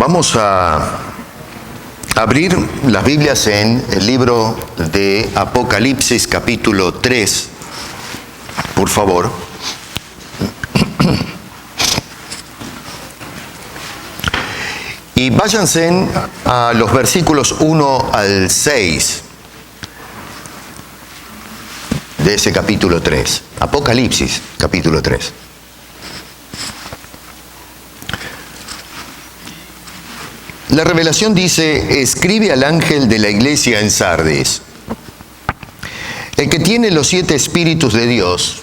Vamos a abrir las Biblias en el libro de Apocalipsis, capítulo 3, por favor. Y váyanse a los versículos 1 al 6 de ese capítulo 3. Apocalipsis, capítulo 3. La revelación dice: escribe al ángel de la iglesia en Sardis, el que tiene los 7 espíritus de Dios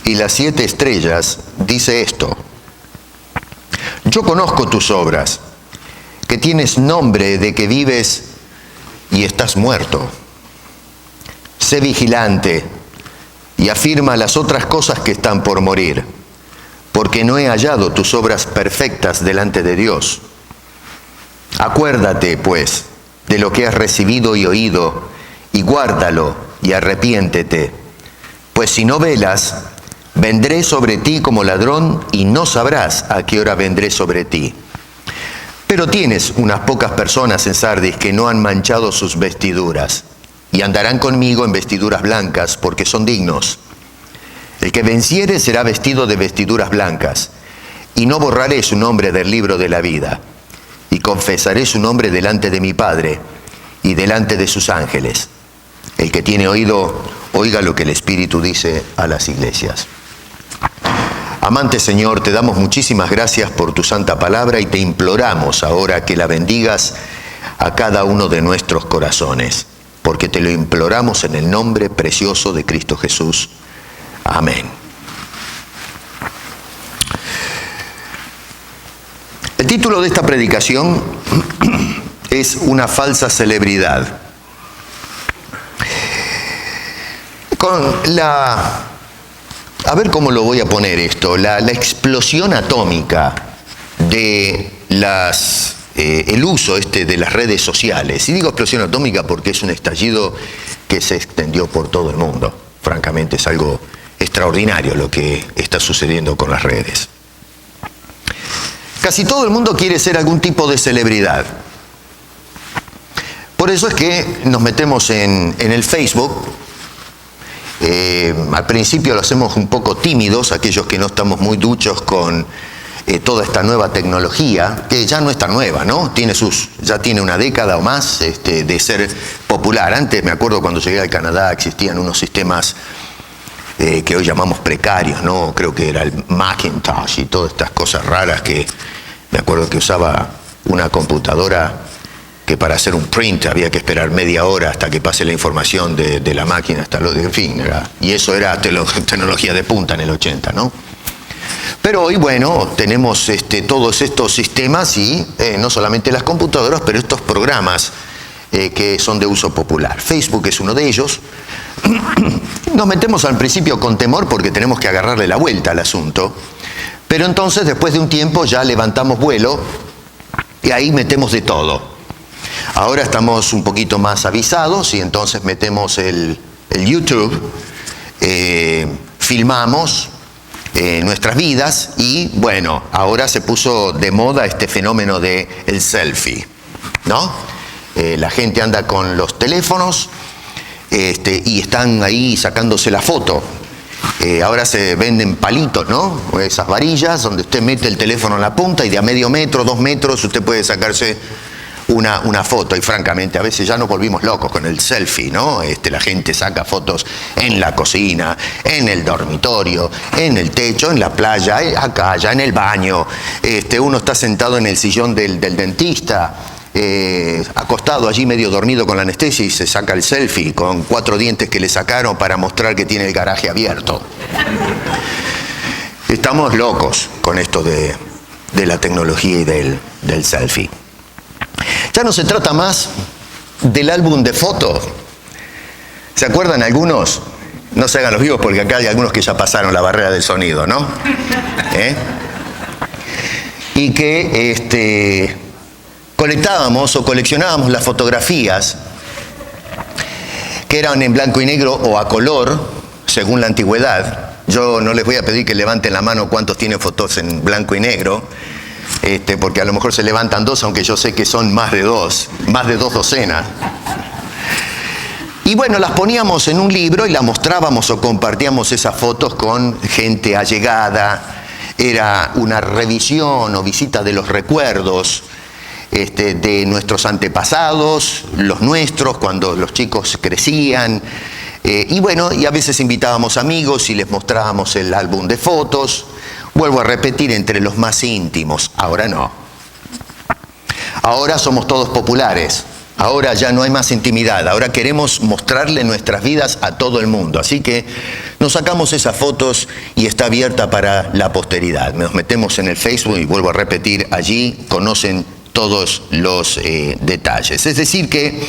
y las 7 estrellas, dice esto: yo conozco tus obras, que tienes nombre de que vives y estás muerto. Sé vigilante y afirma las otras cosas que están por morir, porque no he hallado tus obras perfectas delante de Dios. Acuérdate, pues, de lo que has recibido y oído, y guárdalo y arrepiéntete. Pues si no velas, vendré sobre ti como ladrón, y no sabrás a qué hora vendré sobre ti. Pero tienes unas pocas personas en Sardis que no han manchado sus vestiduras, y andarán conmigo en vestiduras blancas, porque son dignos. El que venciere será vestido de vestiduras blancas, y no borraré su nombre del libro de la vida. Y confesaré su nombre delante de mi Padre y delante de sus ángeles. El que tiene oído, oiga lo que el Espíritu dice a las iglesias. Amante Señor, te damos muchísimas gracias por tu santa palabra y te imploramos ahora que la bendigas a cada uno de nuestros corazones, porque te lo imploramos en el nombre precioso de Cristo Jesús. Amén. El título de esta predicación es Una falsa celebridad. A ver cómo lo voy a poner esto, la explosión atómica de el uso de las redes sociales. Y digo explosión atómica porque es un estallido que se extendió por todo el mundo. Francamente es algo extraordinario lo que está sucediendo con las redes. Casi todo el mundo quiere ser algún tipo de celebridad. Por eso es que nos metemos en el Facebook. Al principio lo hacemos un poco tímidos, aquellos que no estamos muy duchos con toda esta nueva tecnología, que ya no es tan nueva, ¿no? Ya tiene una década o más de ser popular. Antes, me acuerdo cuando llegué al Canadá, existían unos sistemas que hoy llamamos precarios, ¿no? Creo que era el Macintosh y todas estas cosas raras que me acuerdo que usaba una computadora que para hacer un print había que esperar media hora hasta que pase la información de la máquina hasta en fin, y eso era tecnología de punta en el 80, ¿no? Pero hoy, bueno, tenemos todos estos sistemas y no solamente las computadoras, pero estos programas que son de uso popular. Facebook es uno de ellos. Nos metemos al principio con temor porque tenemos que agarrarle la vuelta al asunto, pero entonces después de un tiempo ya levantamos vuelo y ahí metemos de todo. Ahora estamos un poquito más avisados y entonces metemos el YouTube, filmamos nuestras vidas y bueno, ahora se puso de moda este fenómeno de el selfie, ¿no? La gente anda con los teléfonos y están ahí sacándose la foto. Ahora se venden palitos, ¿no? Esas varillas donde usted mete el teléfono en la punta y de a medio metro, 2 metros, usted puede sacarse una foto. Y francamente, a veces ya nos volvimos locos con el selfie, ¿no? La gente saca fotos en la cocina, en el dormitorio, en el techo, en la playa, acá, allá, en el baño. Uno está sentado en el sillón del dentista, acostado allí medio dormido con la anestesia y se saca el selfie con 4 dientes que le sacaron para mostrar que tiene el garaje abierto. Estamos locos con esto de la tecnología y del selfie. Ya no se trata más del álbum de fotos. ¿Se acuerdan algunos? No se hagan los vivos porque acá hay algunos que ya pasaron la barrera del sonido, ¿no? Y que colectábamos o coleccionábamos las fotografías que eran en blanco y negro o a color, según la antigüedad. Yo no les voy a pedir que levanten la mano cuántos tienen fotos en blanco y negro, porque a lo mejor se levantan 2, aunque yo sé que son más de 2 docenas. Y bueno, las poníamos en un libro y las mostrábamos o compartíamos esas fotos con gente allegada. Era una revisión o visita de los recuerdos de nuestros antepasados, los nuestros, cuando los chicos crecían. Y bueno, y a veces invitábamos amigos y les mostrábamos el álbum de fotos. Vuelvo a repetir, entre los más íntimos. Ahora no. Ahora somos todos populares. Ahora ya no hay más intimidad. Ahora queremos mostrarle nuestras vidas a todo el mundo. Así que nos sacamos esas fotos y está abierta para la posteridad. Nos metemos en el Facebook y vuelvo a repetir, allí conocen todos los detalles. Es decir que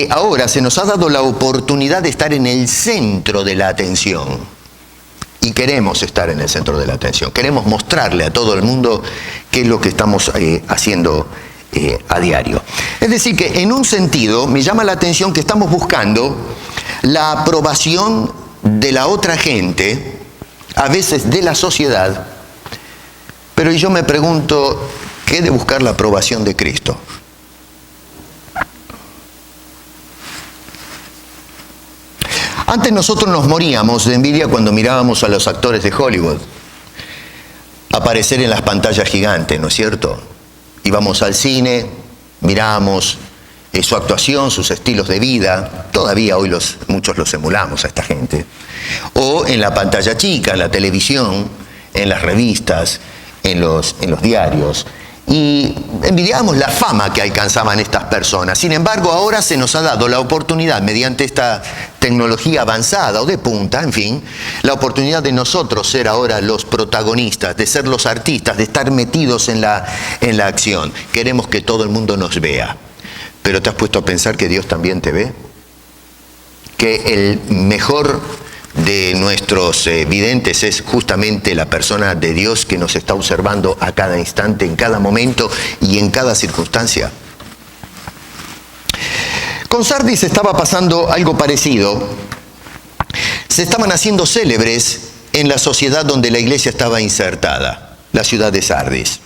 ahora se nos ha dado la oportunidad de estar en el centro de la atención. Y queremos estar en el centro de la atención. Queremos mostrarle a todo el mundo qué es lo que estamos haciendo a diario. Es decir que en un sentido me llama la atención que estamos buscando la aprobación de la otra gente, a veces de la sociedad, pero yo me pregunto, ¿qué he de buscar la aprobación de Cristo? Antes nosotros nos moríamos de envidia cuando mirábamos a los actores de Hollywood aparecer en las pantallas gigantes, ¿no es cierto? Íbamos al cine, mirábamos su actuación, sus estilos de vida. Todavía hoy muchos los emulamos a esta gente. O en la pantalla chica, en la televisión, en las revistas, en los diarios. Y envidiábamos la fama que alcanzaban estas personas. Sin embargo, ahora se nos ha dado la oportunidad, mediante esta tecnología avanzada o de punta, en fin, la oportunidad de nosotros ser ahora los protagonistas, de ser los artistas, de estar metidos en la acción. Queremos que todo el mundo nos vea. Pero ¿te has puesto a pensar que Dios también te ve? Que el mejor de nuestros videntes es justamente la persona de Dios que nos está observando a cada instante, en cada momento y en cada circunstancia. Con Sardis estaba pasando algo parecido. Se estaban haciendo célebres en la sociedad donde la iglesia estaba insertada, la ciudad de Sardis.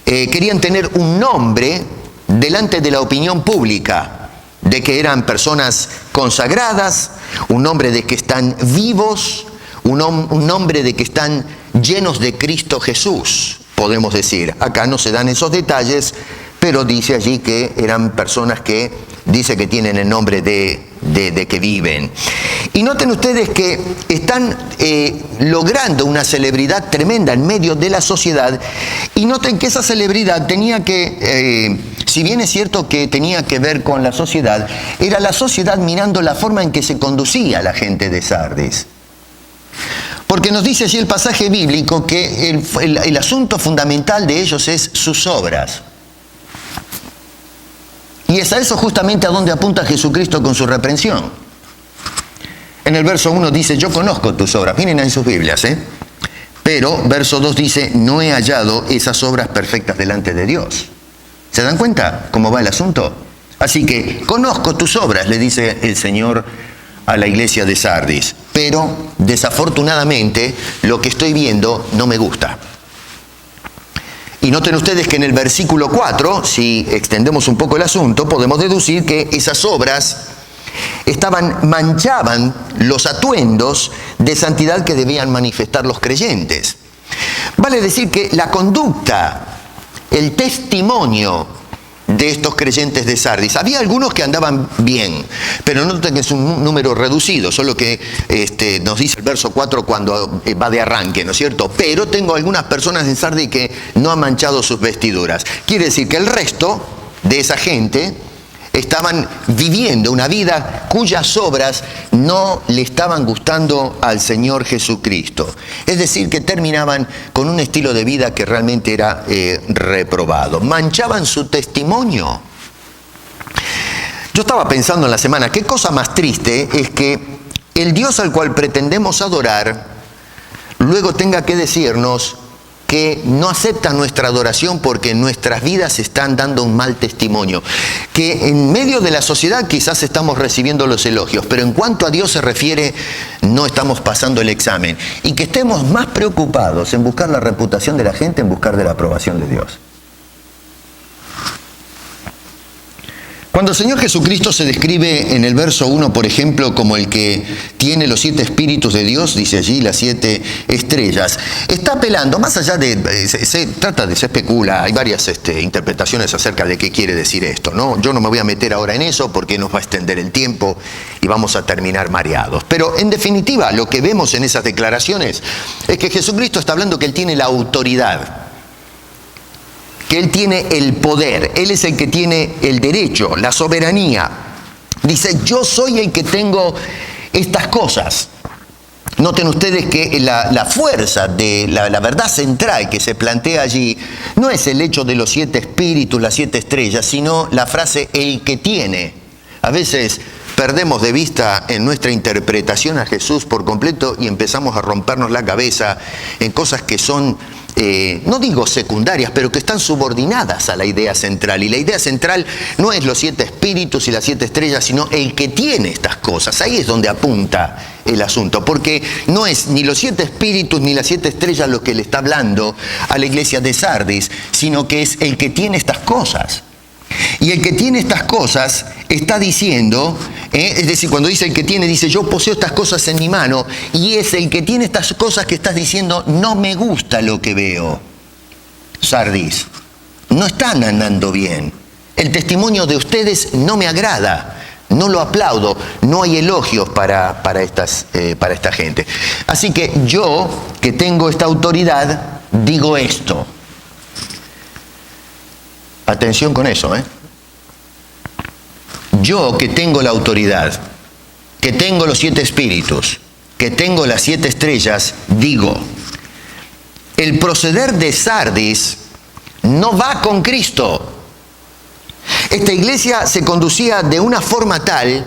Querían tener un nombre delante de la opinión pública, de que eran personas consagradas, un nombre de que están vivos, un nombre de que están llenos de Cristo Jesús, podemos decir. Acá no se dan esos detalles, pero dice allí que eran personas que dice que tienen el nombre de que viven. Y noten ustedes que están logrando una celebridad tremenda en medio de la sociedad, y noten que esa celebridad tenía que, si bien es cierto que tenía que ver con la sociedad, era la sociedad mirando la forma en que se conducía la gente de Sardis. Porque nos dice allí el pasaje bíblico que el asunto fundamental de ellos es sus obras. Y es a eso justamente a donde apunta Jesucristo con su reprensión. En el verso 1 dice, yo conozco tus obras. Miren en sus Biblias, Pero, verso 2 dice, no he hallado esas obras perfectas delante de Dios. ¿Se dan cuenta cómo va el asunto? Así que, conozco tus obras, le dice el Señor a la iglesia de Sardis. Pero, desafortunadamente, lo que estoy viendo no me gusta. Y noten ustedes que en el versículo 4, si extendemos un poco el asunto, podemos deducir que esas obras manchaban los atuendos de santidad que debían manifestar los creyentes. Vale decir que la conducta, el testimonio de estos creyentes de Sardis, había algunos que andaban bien, pero noten que es un número reducido, solo que nos dice el verso 4 cuando va de arranque, ¿no es cierto? Pero tengo algunas personas en Sardis que no han manchado sus vestiduras. Quiere decir que el resto de esa gente estaban viviendo una vida cuyas obras no le estaban gustando al Señor Jesucristo. Es decir, que terminaban con un estilo de vida que realmente era reprobado. Manchaban su testimonio. Yo estaba pensando en la semana, qué cosa más triste es que el Dios al cual pretendemos adorar luego tenga que decirnos que no aceptan nuestra adoración porque nuestras vidas están dando un mal testimonio. Que en medio de la sociedad quizás estamos recibiendo los elogios, pero en cuanto a Dios se refiere, no estamos pasando el examen. Y que estemos más preocupados en buscar la reputación de la gente, en buscar de la aprobación de Dios. Cuando el Señor Jesucristo se describe en el verso 1, por ejemplo, como el que tiene los 7 espíritus de Dios, dice allí las 7 estrellas, está apelando, más allá de, se especula, hay varias interpretaciones acerca de qué quiere decir esto, ¿no? Yo no me voy a meter ahora en eso porque nos va a extender el tiempo y vamos a terminar mareados. Pero en definitiva, lo que vemos en esas declaraciones es que Jesucristo está hablando que Él tiene la autoridad, que Él tiene el poder, Él es el que tiene el derecho, la soberanía. Dice, yo soy el que tengo estas cosas. Noten ustedes que la fuerza de la verdad central que se plantea allí no es el hecho de los 7 espíritus, las 7 estrellas, sino la frase el que tiene. A veces perdemos de vista en nuestra interpretación a Jesús por completo y empezamos a rompernos la cabeza en cosas que son, no digo secundarias, pero que están subordinadas a la idea central. Y la idea central no es los 7 espíritus y las 7 estrellas, sino el que tiene estas cosas. Ahí es donde apunta el asunto, porque no es ni los 7 espíritus ni las 7 estrellas lo que le está hablando a la iglesia de Sardis, sino que es el que tiene estas cosas. Y el que tiene estas cosas está diciendo, es decir, cuando dice el que tiene, dice yo poseo estas cosas en mi mano, y es el que tiene estas cosas que estás diciendo, no me gusta lo que veo. Sardis, no están andando bien. El testimonio de ustedes no me agrada, no lo aplaudo, no hay elogios para esta gente. Así que yo, que tengo esta autoridad, digo esto. Atención con eso, Yo que tengo la autoridad, que tengo los 7 espíritus, que tengo las 7 estrellas, digo, el proceder de Sardis no va con Cristo. Esta iglesia se conducía de una forma tal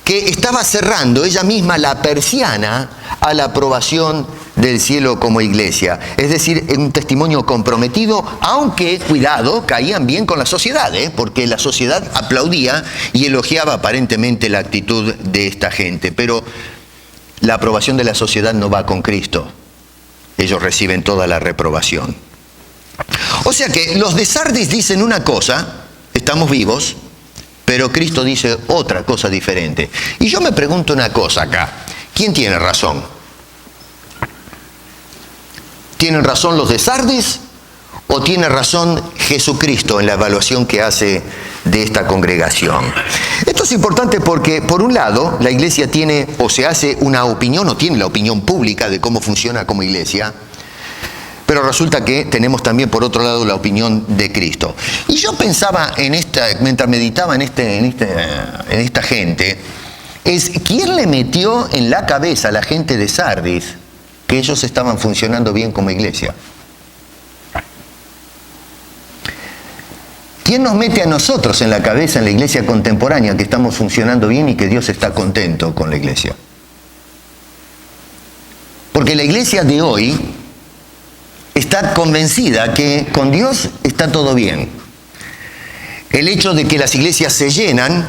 que estaba cerrando ella misma la persiana a la aprobación del cielo como iglesia. Es decir, un testimonio comprometido, aunque, cuidado, caían bien con la sociedad, porque la sociedad aplaudía y elogiaba aparentemente la actitud de esta gente. Pero la aprobación de la sociedad no va con Cristo. Ellos reciben toda la reprobación. O sea que los de Sardis dicen una cosa, estamos vivos, pero Cristo dice otra cosa diferente. Y yo me pregunto una cosa acá, ¿quién tiene razón? ¿Tienen razón los de Sardis o tiene razón Jesucristo en la evaluación que hace de esta congregación? Esto es importante porque, por un lado, la iglesia tiene o se hace una opinión o tiene la opinión pública de cómo funciona como iglesia, pero resulta que tenemos también, por otro lado, la opinión de Cristo. Y yo pensaba mientras meditaba en esta gente, es ¿quién le metió en la cabeza a la gente de Sardis que ellos estaban funcionando bien como iglesia? ¿Quién nos mete a nosotros en la cabeza en la iglesia contemporánea que estamos funcionando bien y que Dios está contento con la iglesia? Porque la iglesia de hoy está convencida que con Dios está todo bien. El hecho de que las iglesias se llenan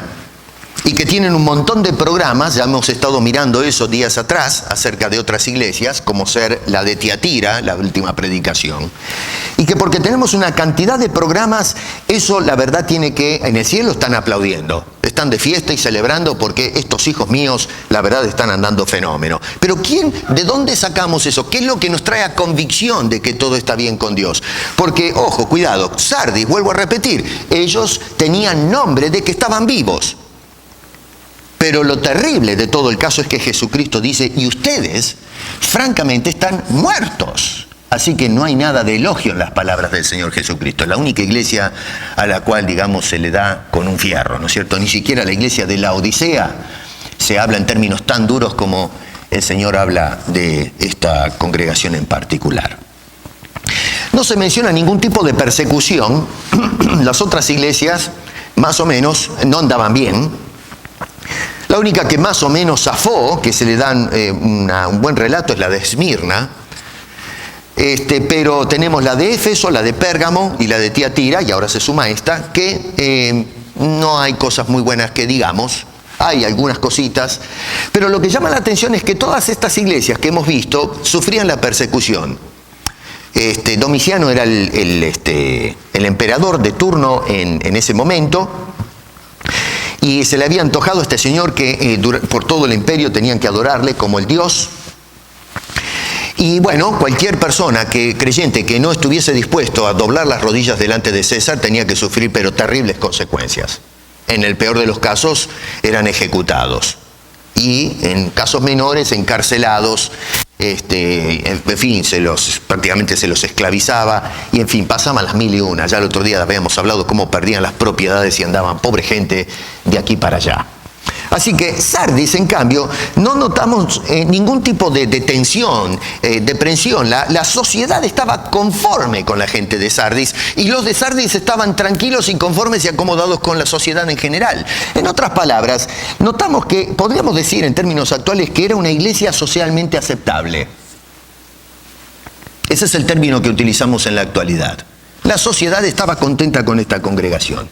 y que tienen un montón de programas, ya hemos estado mirando eso días atrás acerca de otras iglesias, como ser la de Tiatira, la última predicación, y que porque tenemos una cantidad de programas, eso la verdad tiene que, en el cielo están aplaudiendo, están de fiesta y celebrando porque estos hijos míos la verdad están andando fenómeno. Pero ¿de dónde sacamos eso? ¿Qué es lo que nos trae a convicción de que todo está bien con Dios? Porque, ojo, cuidado, Sardis, vuelvo a repetir, ellos tenían nombre de que estaban vivos. Pero lo terrible de todo el caso es que Jesucristo dice, y ustedes, francamente, están muertos. Así que no hay nada de elogio en las palabras del Señor Jesucristo. Es la única iglesia a la cual, digamos, se le da con un fierro, ¿no es cierto? Ni siquiera la iglesia de la Odisea se habla en términos tan duros como el Señor habla de esta congregación en particular. No se menciona ningún tipo de persecución. Las otras iglesias, más o menos, no andaban bien. La única que más o menos zafó, que se le dan un buen relato, es la de Esmirna. Pero tenemos la de Éfeso, la de Pérgamo y la de Tiatira, y ahora se suma esta, que no hay cosas muy buenas que digamos. Hay algunas cositas, pero lo que llama la atención es que todas estas iglesias que hemos visto sufrían la persecución. Domiciano era el emperador de turno en ese momento, y se le había antojado a este señor que por todo el imperio tenían que adorarle como el Dios. Y bueno, cualquier persona creyente que no estuviese dispuesto a doblar las rodillas delante de César tenía que sufrir pero terribles consecuencias. En el peor de los casos eran ejecutados y en casos menores encarcelados, en fin, prácticamente se los esclavizaba y en fin, pasaban las mil y una. Ya el otro día habíamos hablado cómo perdían las propiedades y andaban, pobre gente, de aquí para allá. Así que Sardis, en cambio, no notamos ningún tipo de tensión, de presión. La sociedad estaba conforme con la gente de Sardis y los de Sardis estaban tranquilos y conformes y acomodados con la sociedad en general. En otras palabras, notamos que podríamos decir en términos actuales que era una iglesia socialmente aceptable. Ese es el término que utilizamos en la actualidad. La sociedad estaba contenta con esta congregación.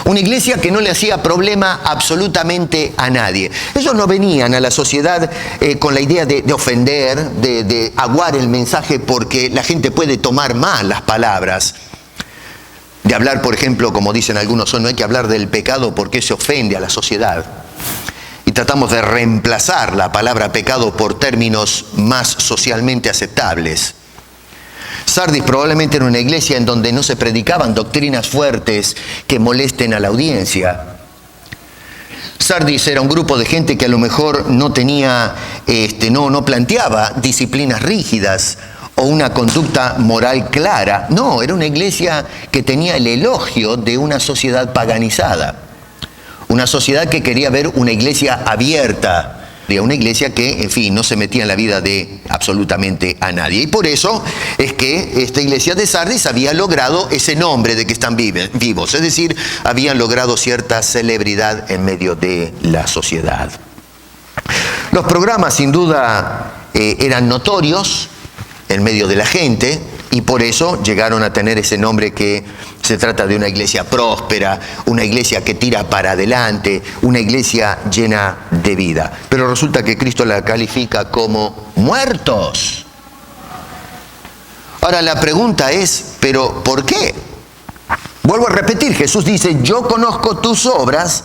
Una iglesia que no le hacía problema absolutamente a nadie. Ellos no venían a la sociedad con la idea de ofender, de aguar el mensaje porque la gente puede tomar mal las palabras. De hablar, por ejemplo, como dicen algunos, no hay que hablar del pecado porque se ofende a la sociedad. Y tratamos de reemplazar la palabra pecado por términos más socialmente aceptables. Sardis probablemente era una iglesia en donde no se predicaban doctrinas fuertes que molesten a la audiencia. Sardis era un grupo de gente que a lo mejor no tenía, no planteaba disciplinas rígidas o una conducta moral clara. No, era una iglesia que tenía el elogio de una sociedad paganizada. Una sociedad que quería ver una iglesia abierta. Una iglesia que, en fin, no se metía en la vida de absolutamente a nadie. Y por eso es que esta iglesia de Sardis había logrado ese nombre de que están vivos. Es decir, habían logrado cierta celebridad en medio de la sociedad. Los programas, sin duda, eran notorios en medio de la gente y por eso llegaron a tener ese nombre que se trata de una iglesia próspera, una iglesia que tira para adelante, una iglesia llena de vida. Pero resulta que Cristo la califica como muertos. Ahora la pregunta es, ¿pero por qué? Vuelvo a repetir, Jesús dice, yo conozco tus obras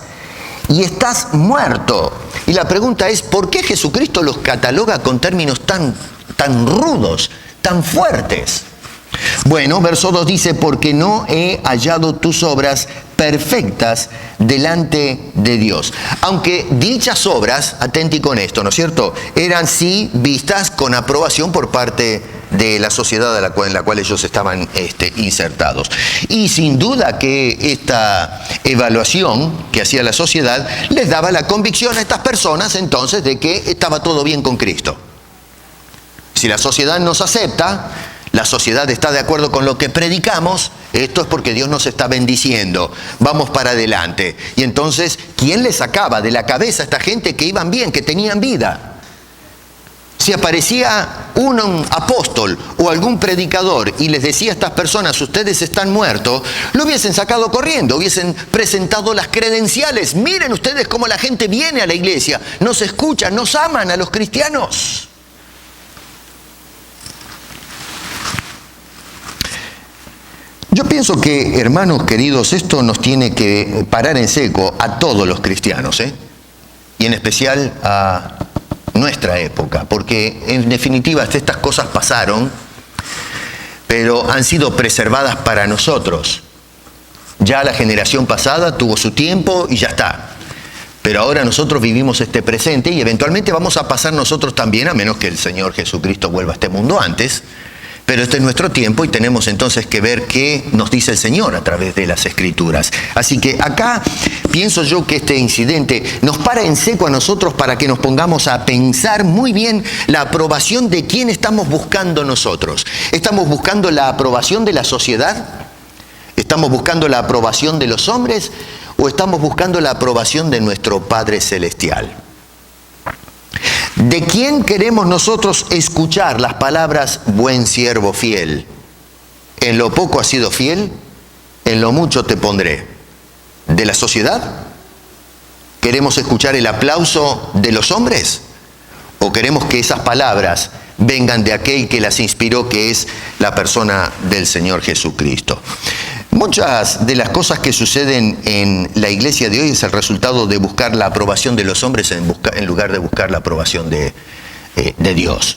y estás muerto. Y la pregunta es, ¿por qué Jesucristo los cataloga con términos tan rudos, tan fuertes? Bueno, verso 2 dice, porque no he hallado tus obras perfectas delante de Dios. Aunque dichas obras, atenti con esto, ¿no es cierto?, eran sí vistas con aprobación por parte de la sociedad en la cual ellos estaban insertados. Y sin duda que esta evaluación que hacía la sociedad les daba la convicción a estas personas entonces de que estaba todo bien con Cristo. Si la sociedad nos acepta, la sociedad está de acuerdo con lo que predicamos, esto es porque Dios nos está bendiciendo. Vamos para adelante. Y entonces, ¿quién le sacaba de la cabeza a esta gente que iban bien, que tenían vida? Si aparecía un apóstol o algún predicador y les decía a estas personas, ustedes están muertos, lo hubiesen sacado corriendo, hubiesen presentado las credenciales. Miren ustedes cómo la gente viene a la iglesia, nos escuchan, nos aman a los cristianos. Yo pienso que, hermanos queridos, esto nos tiene que parar en seco a todos los cristianos, y en especial a nuestra época, porque en definitiva estas cosas pasaron, pero han sido preservadas para nosotros. Ya la generación pasada tuvo su tiempo y ya está. Pero ahora nosotros vivimos este presente y eventualmente vamos a pasar nosotros también, a menos que el Señor Jesucristo vuelva a este mundo antes. Pero este es nuestro tiempo y tenemos entonces que ver qué nos dice el Señor a través de las Escrituras. Así que acá pienso yo que este incidente nos para en seco a nosotros para que nos pongamos a pensar muy bien la aprobación de quién estamos buscando nosotros. ¿Estamos buscando la aprobación de la sociedad? ¿Estamos buscando la aprobación de los hombres? ¿O estamos buscando la aprobación de nuestro Padre Celestial? ¿De quién queremos nosotros escuchar las palabras buen siervo fiel? En lo poco has sido fiel, en lo mucho te pondré. ¿De la sociedad? ¿Queremos escuchar el aplauso de los hombres? ¿O queremos que esas palabras vengan de aquel que las inspiró, que es la persona del Señor Jesucristo? Muchas de las cosas que suceden en la iglesia de hoy es el resultado de buscar la aprobación de los hombres en lugar de buscar la aprobación de Dios.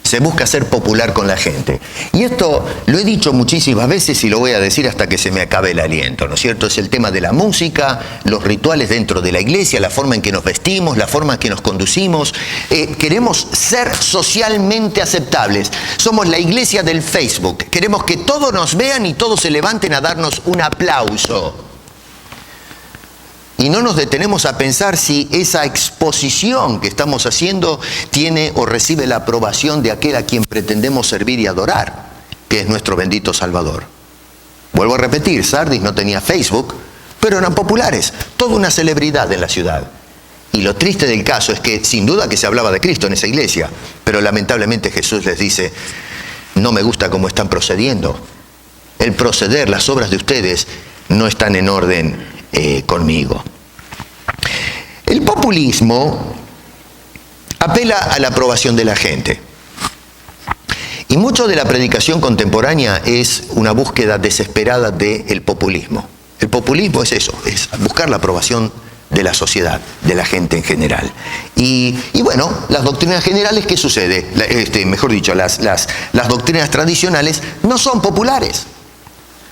Se busca ser popular con la gente. Y esto lo he dicho muchísimas veces y lo voy a decir hasta que se me acabe el aliento, ¿no es cierto? Es el tema de la música, los rituales dentro de la iglesia, la forma en que nos vestimos, la forma en que nos conducimos. Queremos ser socialmente aceptables. Somos la iglesia del Facebook. Queremos que todos nos vean y todos se levanten a darnos un aplauso. Y no nos detenemos a pensar si esa exposición que estamos haciendo tiene o recibe la aprobación de aquel a quien pretendemos servir y adorar, que es nuestro bendito Salvador. Vuelvo a repetir, Sardis no tenía Facebook, pero eran populares, toda una celebridad en la ciudad. Y lo triste del caso es que sin duda que se hablaba de Cristo en esa iglesia, pero lamentablemente Jesús les dice, no me gusta cómo están procediendo. El proceder, las obras de ustedes no están en orden conmigo. El populismo apela a la aprobación de la gente. Y mucho de la predicación contemporánea es una búsqueda desesperada del populismo. El populismo es eso, es buscar la aprobación de la sociedad, de la gente en general. Y bueno, las doctrinas generales, ¿qué sucede? Mejor dicho, las doctrinas tradicionales no son populares.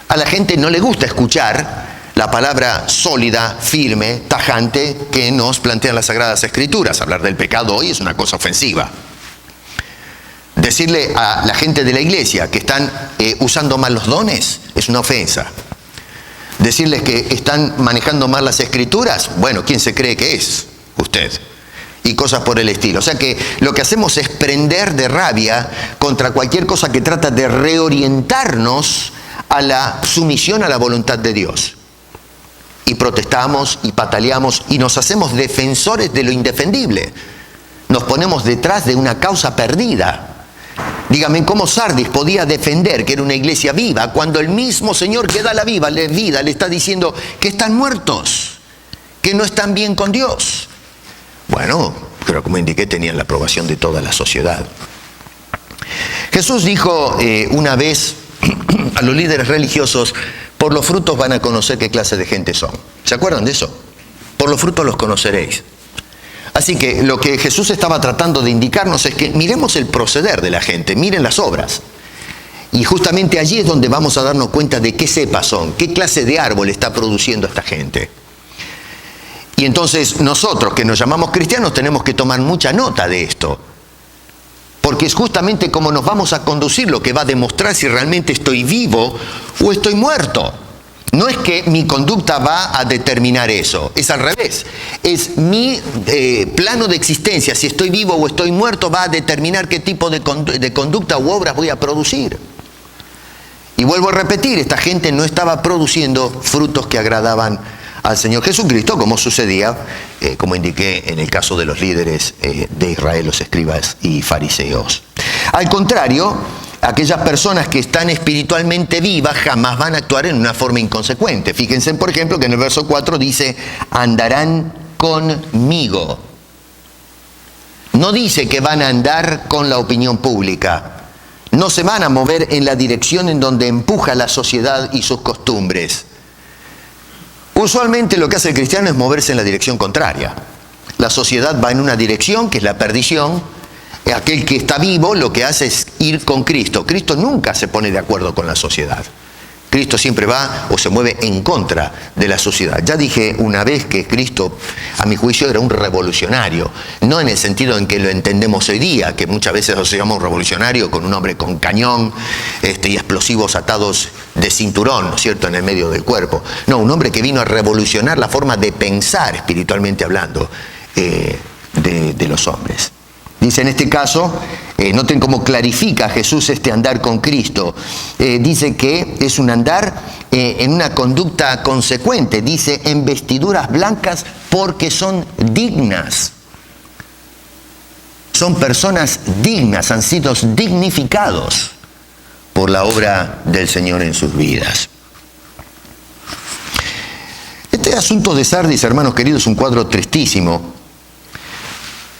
A la gente no le gusta escuchar la palabra sólida, firme, tajante que nos plantean las Sagradas Escrituras. Hablar del pecado hoy es una cosa ofensiva. Decirle a la gente de la iglesia que están usando mal los dones es una ofensa. Decirles que están manejando mal las Escrituras, bueno, ¿quién se cree que es? Usted. Y cosas por el estilo. O sea que lo que hacemos es prender de rabia contra cualquier cosa que trata de reorientarnos a la sumisión a la voluntad de Dios. Y protestamos y pataleamos y nos hacemos defensores de lo indefendible. Nos ponemos detrás de una causa perdida. Dígame, ¿cómo Sardis podía defender que era una iglesia viva cuando el mismo Señor que da la vida le está diciendo que están muertos, que no están bien con Dios? Bueno, pero como indiqué, tenían la aprobación de toda la sociedad. Jesús dijo una vez a los líderes religiosos, por los frutos van a conocer qué clase de gente son. ¿Se acuerdan de eso? Por los frutos los conoceréis. Así que lo que Jesús estaba tratando de indicarnos es que miremos el proceder de la gente, miren las obras. Y justamente allí es donde vamos a darnos cuenta de qué cepas son, qué clase de árbol está produciendo esta gente. Y entonces nosotros que nos llamamos cristianos tenemos que tomar mucha nota de esto. Porque es justamente como nos vamos a conducir lo que va a demostrar si realmente estoy vivo o estoy muerto. No es que mi conducta va a determinar eso, es al revés. Es mi plano de existencia, si estoy vivo o estoy muerto, va a determinar qué tipo de conducta u obras voy a producir. Y vuelvo a repetir, esta gente no estaba produciendo frutos que agradaban al Señor Jesucristo, como sucedía, como indiqué, en el caso de los líderes de Israel, los escribas y fariseos. Al contrario, aquellas personas que están espiritualmente vivas jamás van a actuar en una forma inconsecuente. Fíjense, por ejemplo, que en el verso 4 dice, andarán conmigo. No dice que van a andar con la opinión pública. No se van a mover en la dirección en donde empuja la sociedad y sus costumbres. Usualmente lo que hace el cristiano es moverse en la dirección contraria. La sociedad va en una dirección que es la perdición. Aquel que está vivo lo que hace es ir con Cristo. Cristo nunca se pone de acuerdo con la sociedad. Cristo siempre va o se mueve en contra de la sociedad. Ya dije una vez que Cristo, a mi juicio, era un revolucionario. No en el sentido en que lo entendemos hoy día, que muchas veces asociamos un revolucionario con un hombre con cañón y explosivos atados de cinturón, ¿no es cierto?, en el medio del cuerpo. No, un hombre que vino a revolucionar la forma de pensar, espiritualmente hablando, de los hombres. Dice en este caso, noten cómo clarifica Jesús este andar con Cristo. Dice que es un andar en una conducta consecuente. Dice, en vestiduras blancas porque son dignas. son personas dignas, han sido dignificados por la obra del Señor en sus vidas. Este asunto de Sardis, hermanos queridos, es un cuadro tristísimo,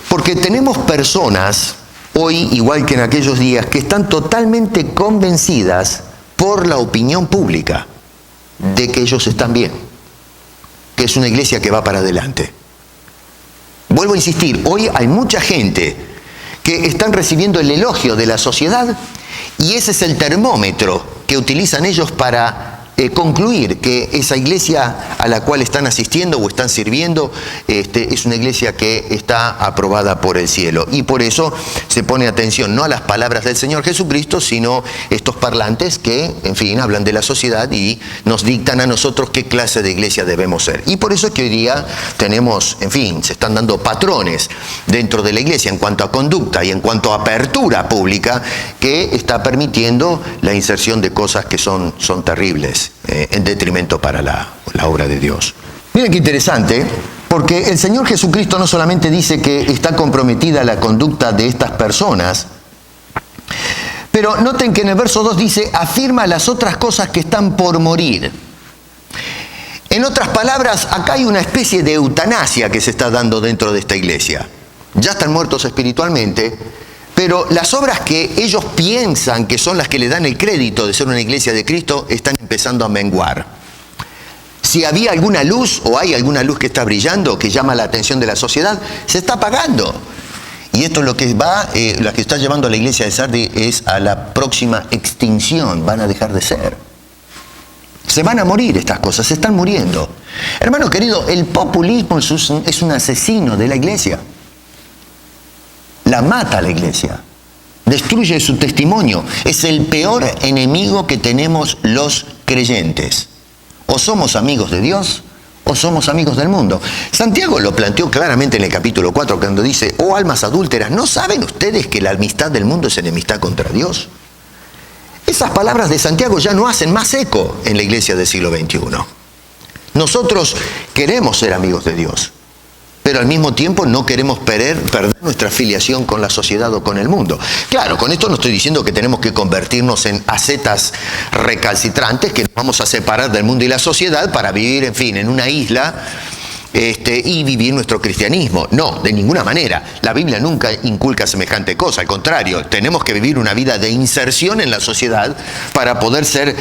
porque tenemos personas hoy, igual que en aquellos días, que están totalmente convencidas por la opinión pública de que ellos están bien, que es una iglesia que va para adelante. Vuelvo a insistir, hoy hay mucha gente que están recibiendo el elogio de la sociedad y ese es el termómetro que utilizan ellos para concluir que esa iglesia a la cual están asistiendo o están sirviendo es una iglesia que está aprobada por el cielo. Y por eso se pone atención no a las palabras del Señor Jesucristo, sino estos parlantes que, en fin, hablan de la sociedad y nos dictan a nosotros qué clase de iglesia debemos ser. Y por eso es que hoy día tenemos, en fin, se están dando patrones dentro de la iglesia en cuanto a conducta y en cuanto a apertura pública que está permitiendo la inserción de cosas que son terribles. En detrimento para la obra de Dios. Miren qué interesante, porque el Señor Jesucristo no solamente dice que está comprometida la conducta de estas personas, pero noten que en el verso 2 dice, afirma las otras cosas que están por morir. En otras palabras, acá hay una especie de eutanasia que se está dando dentro de esta iglesia. Ya están muertos espiritualmente, pero las obras que ellos piensan que son las que le dan el crédito de ser una iglesia de Cristo están empezando a menguar. Si había alguna luz o hay alguna luz que está brillando, que llama la atención de la sociedad, se está apagando. Y esto es lo que lo que está llevando a la iglesia de Sardis es a la próxima extinción, van a dejar de ser. Se van a morir estas cosas, se están muriendo. Hermano querido, el populismo es un asesino de la iglesia. La mata a la iglesia, destruye su testimonio. Es el peor enemigo que tenemos los creyentes. O somos amigos de Dios o somos amigos del mundo. Santiago lo planteó claramente en el capítulo 4 cuando dice, oh almas adúlteras, ¿no saben ustedes que la amistad del mundo es enemistad contra Dios? Esas palabras de Santiago ya no hacen más eco en la iglesia del siglo XXI. Nosotros queremos ser amigos de Dios, pero al mismo tiempo no queremos perder nuestra afiliación con la sociedad o con el mundo. Claro, con esto no estoy diciendo que tenemos que convertirnos en ascetas recalcitrantes, que nos vamos a separar del mundo y la sociedad para vivir, en fin, en una isla y vivir nuestro cristianismo. No, de ninguna manera. La Biblia nunca inculca semejante cosa. Al contrario, tenemos que vivir una vida de inserción en la sociedad para poder ser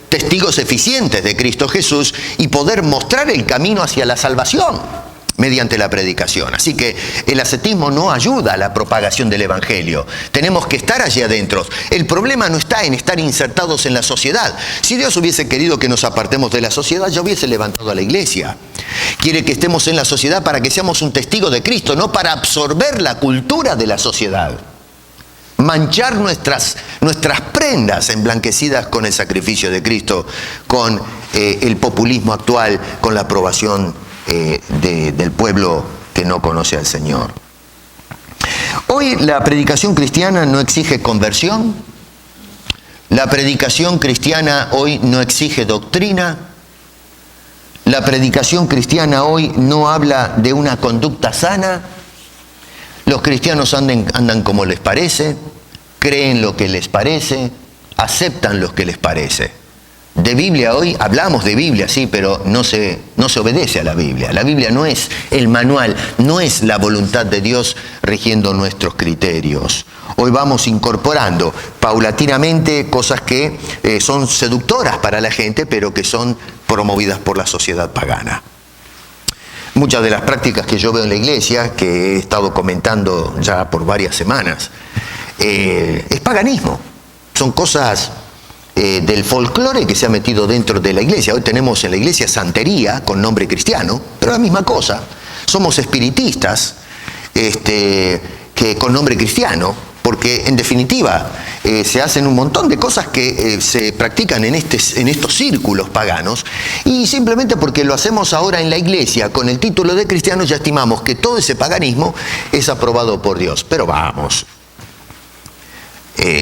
testigos eficientes de Cristo Jesús y poder mostrar el camino hacia la salvación mediante la predicación. Así que el ascetismo no ayuda a la propagación del Evangelio. Tenemos que estar allí adentro. El problema no está en estar insertados en la sociedad. Si Dios hubiese querido que nos apartemos de la sociedad, ya hubiese levantado a la iglesia. Quiere que estemos en la sociedad para que seamos un testigo de Cristo, no para absorber la cultura de la sociedad. Manchar nuestras prendas emblanquecidas con el sacrificio de Cristo, con el populismo actual, con la aprobación del pueblo que no conoce al Señor. Hoy la predicación cristiana no exige conversión. La predicación cristiana hoy no exige doctrina. La predicación cristiana hoy no habla de una conducta sana. Los cristianos andan como les parece, creen lo que les parece, aceptan lo que les parece. De Biblia hoy hablamos de Biblia, sí, pero no se obedece a la Biblia. La Biblia no es el manual, no es la voluntad de Dios rigiendo nuestros criterios. Hoy vamos incorporando paulatinamente cosas que son seductoras para la gente, pero que son promovidas por la sociedad pagana. Muchas de las prácticas que yo veo en la iglesia, que he estado comentando ya por varias semanas, es paganismo. Son cosas del folclore que se ha metido dentro de la iglesia. Hoy tenemos en la iglesia santería con nombre cristiano, pero la misma cosa. Somos espiritistas que con nombre cristiano, porque en definitiva se hacen un montón de cosas que se practican en estos círculos paganos, y simplemente porque lo hacemos ahora en la iglesia con el título de cristiano ya estimamos que todo ese paganismo es aprobado por Dios. Pero vamos,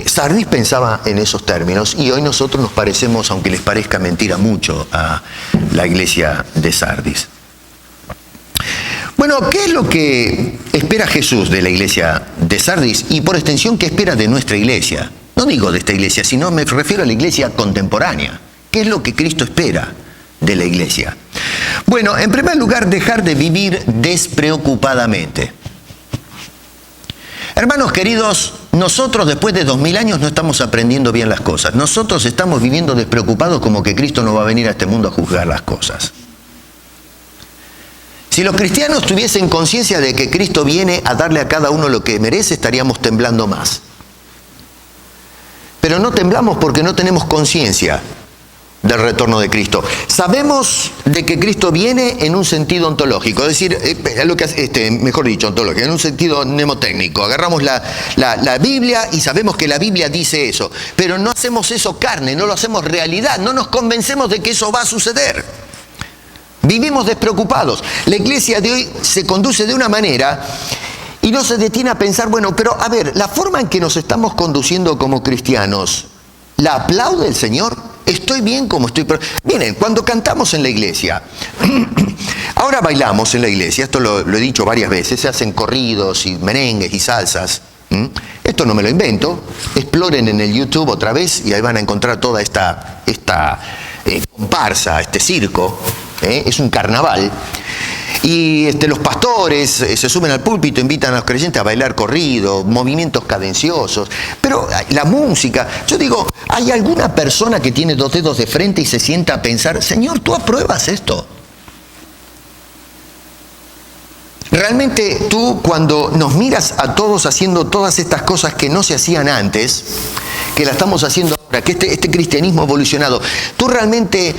Sardis pensaba en esos términos y hoy nosotros nos parecemos, aunque les parezca mentira, mucho a la iglesia de Sardis. Bueno, ¿qué es lo que espera espera Jesús de la iglesia de Sardis y por extensión qué espera de nuestra iglesia? No digo de esta iglesia, sino me refiero a la iglesia contemporánea. ¿Qué es lo que Cristo espera de la iglesia? Bueno, en primer lugar, dejar de vivir despreocupadamente. Hermanos queridos, nosotros después de 2000 años no estamos aprendiendo bien las cosas. Nosotros estamos viviendo despreocupados como que Cristo no va a venir a este mundo a juzgar las cosas. Si los cristianos tuviesen conciencia de que Cristo viene a darle a cada uno lo que merece, estaríamos temblando más. Pero no temblamos porque no tenemos conciencia del retorno de Cristo. Sabemos de que Cristo viene en un sentido ontológico, es decir, mejor dicho, ontológico, en un sentido mnemotécnico. Agarramos la Biblia y sabemos que la Biblia dice eso, pero no hacemos eso carne, no lo hacemos realidad, no nos convencemos de que eso va a suceder. Vivimos despreocupados. La iglesia de hoy se conduce de una manera y no se detiene a pensar, bueno, pero a ver, la forma en que nos estamos conduciendo como cristianos, ¿la aplaude el Señor? ¿Estoy bien como estoy? Miren, cuando cantamos en la iglesia, ahora bailamos en la iglesia, esto lo he dicho varias veces, se hacen corridos y merengues y salsas. Esto no me lo invento, exploren en el YouTube otra vez y ahí van a encontrar toda esta comparsa, este circo, es un carnaval. Y los pastores se suben al púlpito, invitan a los creyentes a bailar corrido, movimientos cadenciosos. Pero la música, yo digo, ¿hay alguna persona que tiene 2 dedos de frente y se sienta a pensar, Señor, ¿tú apruebas esto? Realmente tú, cuando nos miras a todos haciendo todas estas cosas que no se hacían antes, que la estamos haciendo ahora, que este cristianismo evolucionado, ¿tú realmente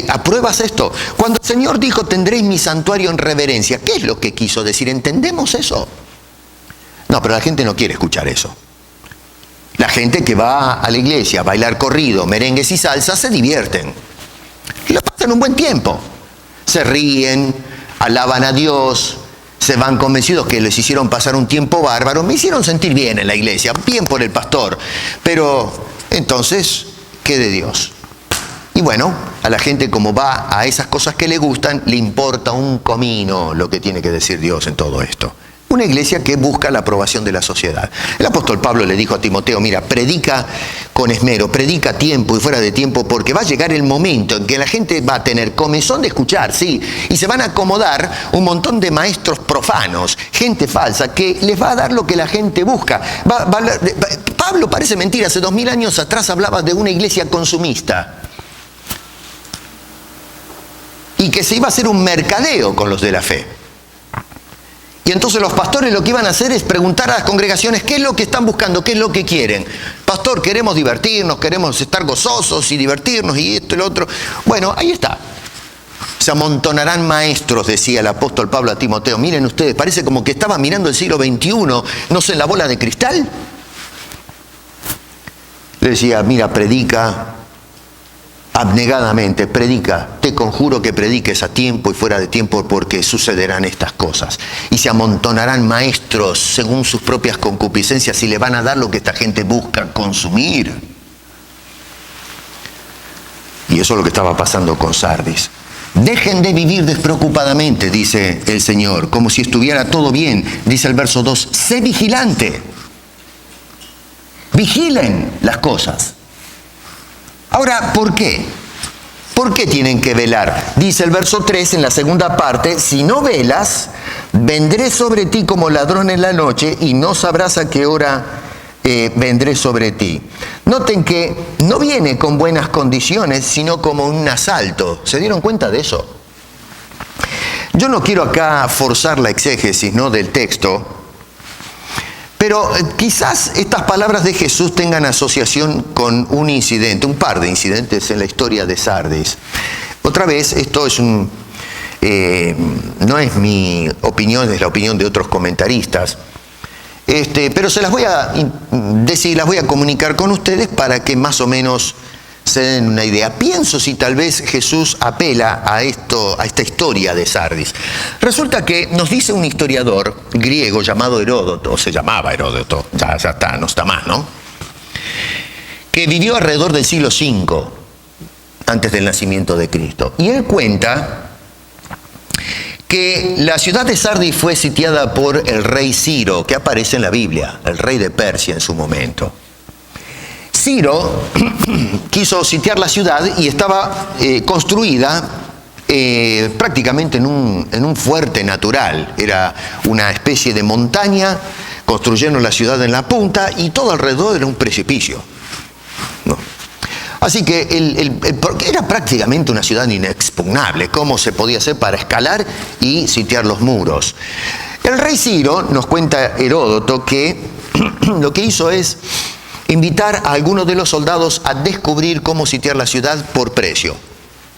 apruebas esto? Cuando el Señor dijo, tendréis mi santuario en reverencia, ¿qué es lo que quiso decir? ¿Entendemos eso? No, pero la gente no quiere escuchar eso. La gente que va a la iglesia a bailar corrido, merengues y salsa, se divierten. Y lo pasan un buen tiempo. Se ríen, alaban a Dios, se van convencidos que les hicieron pasar un tiempo bárbaro. Me hicieron sentir bien en la iglesia, bien por el pastor. Pero entonces, ¿qué de Dios? Y bueno, a la gente como va a esas cosas que le gustan, le importa un comino lo que tiene que decir Dios en todo esto. Una iglesia que busca la aprobación de la sociedad. El apóstol Pablo le dijo a Timoteo, mira, predica con esmero, predica a tiempo y fuera de tiempo, porque va a llegar el momento en que la gente va a tener comezón de escuchar, sí, y se van a acomodar un montón de maestros profanos, gente falsa, que les va a dar lo que la gente busca. Pablo, parece mentira, hace 2000 años atrás hablaba de una iglesia consumista. Y que se iba a hacer un mercadeo con los de la fe. Y entonces los pastores lo que iban a hacer es preguntar a las congregaciones qué es lo que están buscando, qué es lo que quieren. Pastor, queremos divertirnos, queremos estar gozosos y divertirnos y esto y lo otro. Bueno, ahí está. Se amontonarán maestros, decía el apóstol Pablo a Timoteo. Miren ustedes, parece como que estaban mirando el siglo XXI, no sé, en la bola de cristal. Le decía, mira, predica abnegadamente, predica, te conjuro que prediques a tiempo y fuera de tiempo porque sucederán estas cosas. Y se amontonarán maestros según sus propias concupiscencias y le van a dar lo que esta gente busca consumir. Y eso es lo que estaba pasando con Sardis. Dejen de vivir despreocupadamente, dice el Señor, como si estuviera todo bien. Dice el verso 2, sé vigilante. Vigilen las cosas. Ahora, ¿por qué? ¿Por qué tienen que velar? Dice el verso 3 en la segunda parte, si no velas, vendré sobre ti como ladrón en la noche y no sabrás a qué hora vendré sobre ti. Noten que no viene con buenas condiciones, sino como un asalto. ¿Se dieron cuenta de eso? Yo no quiero acá forzar la exégesis, ¿no?, del texto, pero quizás estas palabras de Jesús tengan asociación con un incidente, un par de incidentes en la historia de Sardis. Otra vez, esto es no es mi opinión, es la opinión de otros comentaristas. Pero se las voy a decir, las voy a comunicar con ustedes para que más o menos se den una idea. Pienso si tal vez Jesús apela a esta historia de Sardis. Resulta que nos dice un historiador griego llamado Heródoto, se llamaba Heródoto, ya está, no está más, ¿no? Que vivió alrededor del siglo V, antes del nacimiento de Cristo. Y él cuenta que la ciudad de Sardis fue sitiada por el rey Ciro, que aparece en la Biblia, el rey de Persia en su momento. Ciro quiso sitiar la ciudad y estaba construida prácticamente en un fuerte natural. Era una especie de montaña, construyeron la ciudad en la punta y todo alrededor era un precipicio, ¿no? Así que era prácticamente una ciudad inexpugnable. ¿Cómo se podía hacer para escalar y sitiar los muros? El rey Ciro, nos cuenta Heródoto, que lo que hizo es invitar a algunos de los soldados a descubrir cómo sitiar la ciudad por precio.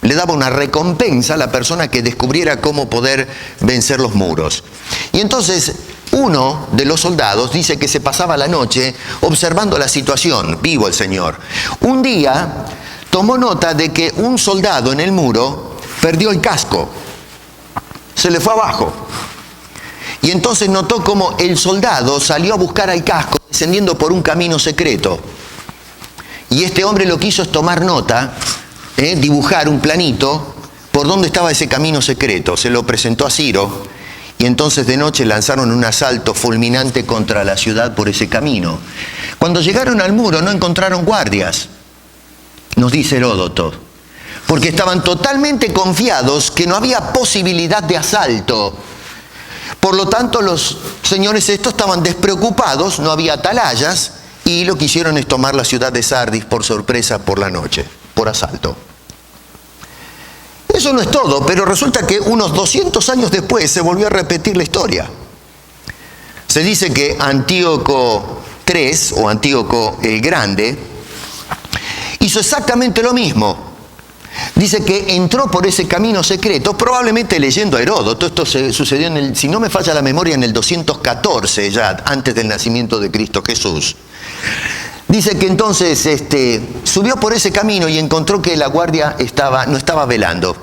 Le daba una recompensa a la persona que descubriera cómo poder vencer los muros. Y entonces uno de los soldados dice que se pasaba la noche observando la situación, vivo el Señor. Un día tomó nota de que un soldado en el muro perdió el casco, se le fue abajo. Y entonces notó cómo el soldado salió a buscar el casco descendiendo por un camino secreto. Y este hombre lo que hizo es tomar nota, dibujar un planito por dónde estaba ese camino secreto. Se lo presentó a Ciro y entonces de noche lanzaron un asalto fulminante contra la ciudad por ese camino. Cuando llegaron al muro no encontraron guardias, nos dice Heródoto, porque estaban totalmente confiados que no había posibilidad de asalto. Por lo tanto, los señores estos estaban despreocupados, no había atalayas, y lo que hicieron es tomar la ciudad de Sardis por sorpresa por la noche, por asalto. Eso no es todo, pero resulta que unos 200 años después se volvió a repetir la historia. Se dice que Antíoco III, o Antíoco el Grande, hizo exactamente lo mismo. Dice que entró por ese camino secreto, probablemente leyendo a Heródoto. Esto sucedió si no me falla la memoria, en el 214, ya antes del nacimiento de Cristo Jesús. Dice que entonces subió por ese camino y encontró que la guardia no estaba velando,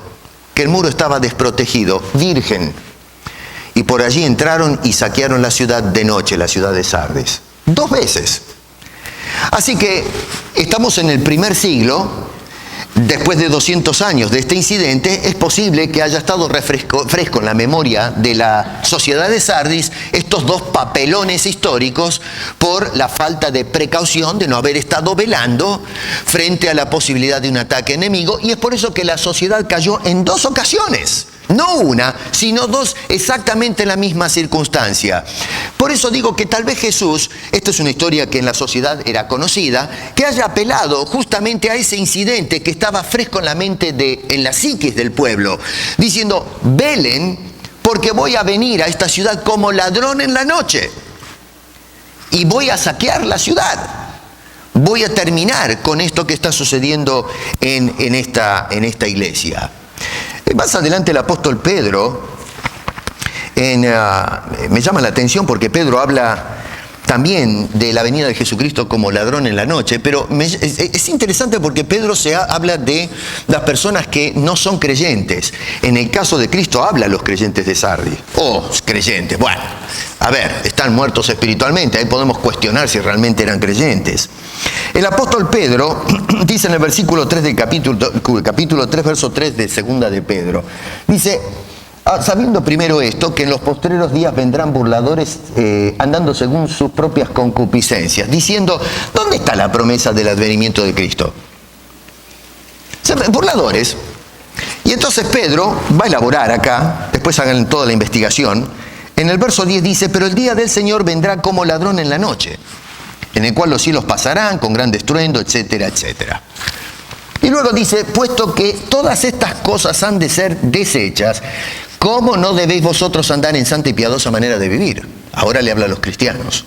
que el muro estaba desprotegido, virgen. Y por allí entraron y saquearon la ciudad de noche, la ciudad de Sardis. 2 veces. Así que estamos en el primer siglo. Después de 200 años de este incidente, es posible que haya estado fresco en la memoria de la sociedad de Sardis estos 2 papelones históricos por la falta de precaución de no haber estado velando frente a la posibilidad de un ataque enemigo, y es por eso que la sociedad cayó en 2 ocasiones. No una, sino 2 exactamente en la misma circunstancia. Por eso digo que tal vez Jesús, esta es una historia que en la sociedad era conocida, que haya apelado justamente a ese incidente que estaba fresco en la mente, en la psiquis del pueblo, diciendo: velen, porque voy a venir a esta ciudad como ladrón en la noche y voy a saquear la ciudad. Voy a terminar con esto que está sucediendo en esta iglesia. Más adelante el apóstol Pedro, me llama la atención porque Pedro habla también de la venida de Jesucristo como ladrón en la noche, pero es interesante porque Pedro habla de las personas que no son creyentes. En el caso de Cristo habla a los creyentes de Sardis. Creyentes, bueno, a ver, están muertos espiritualmente, ahí podemos cuestionar si realmente eran creyentes. El apóstol Pedro dice en el versículo 3 del capítulo 3, verso 3 de segunda de Pedro, dice: sabiendo primero esto, que en los postreros días vendrán burladores andando según sus propias concupiscencias, diciendo: ¿dónde está la promesa del advenimiento de Cristo? Burladores. Y entonces Pedro va a elaborar acá, después hagan toda la investigación. En el verso 10 dice: pero el día del Señor vendrá como ladrón en la noche, en el cual los cielos pasarán con gran estruendo, etcétera, etcétera. Y luego dice: puesto que todas estas cosas han de ser deshechas, ¿cómo no debéis vosotros andar en santa y piadosa manera de vivir? Ahora le habla a los cristianos.